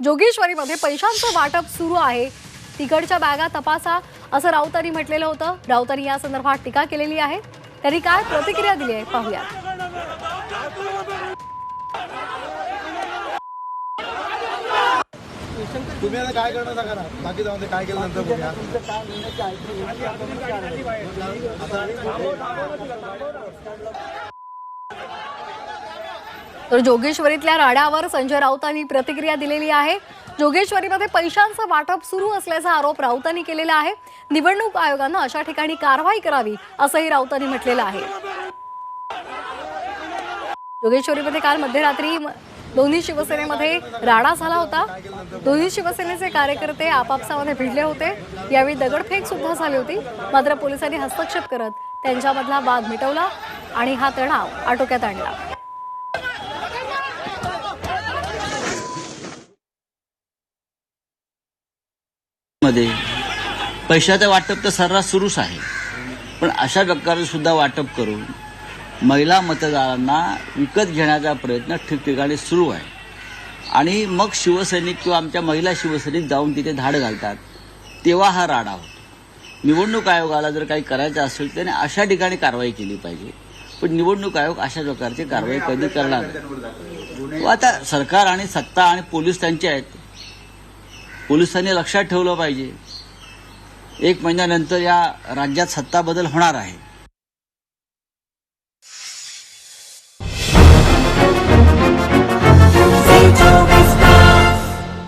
जोगेश्वरीमध्ये पैशांचं वाटप सुरू आहे, तिकडच्या बॅगा तपासा असं राऊतांनी म्हटलेलं होतं। राऊतांनी या संदर्भात टीका केलेली आहे। त्यांनी काय प्रतिक्रिया दिली आहे पाहूया। तुम्ही आता काय करणार सांगा ना, बाकी जाऊन काय केलं नंतर बघूया। तर जोगेश्वरीतल्या राड्यावर संजय राऊतांनी प्रतिक्रिया दिलेली आहे। जोगेश्वरीमध्ये पैशांचं वाटप सुरू असल्याचा आरोप राऊतांनी केलेला आहे। निवडणूक आयोगानं अशा ठिकाणी कारवाई करावी असंही राऊतांनी म्हटलेलं आहे। जोगेश्वरीमध्ये काल मध्यरात्री दोन्ही शिवसेनेमध्ये राडा झाला होता। दोन्ही शिवसेनेचे कार्यकर्ते आपापसामध्ये भिडले होते। यावेळी दगडफेक सुद्धा झाली होती, मात्र पोलिसांनी हस्तक्षेप करत त्यांच्यामधला वाद मिटवला आणि हा तणाव आटोक्यात आणला। मध्ये पैशाचं वाटप तर सर्रास सुरूच आहे, पण अशा प्रकारे सुद्धा वाटप करून महिला मतदारांना विकत घेण्याचा प्रयत्न ठिकठिकाणी सुरू आहे। आणि मग शिवसैनिक किंवा आमच्या महिला शिवसैनिक जाऊन तिथे धाड घालतात, तेव्हा हा राडा होतो। निवडणूक आयोगाला जर काही करायचं असेल त्याने अशा ठिकाणी कारवाई केली पाहिजे, पण निवडणूक आयोग अशा प्रकारची कारवाई कधी करणार नाही। आता सरकार आणि सत्ता आणि पोलीस त्यांचे आहेत, पोलिसांनी लक्षात ठेवलं पाहिजे। 1 महिन्यानंतर या राज्यात सत्ता बदल होणार आहे।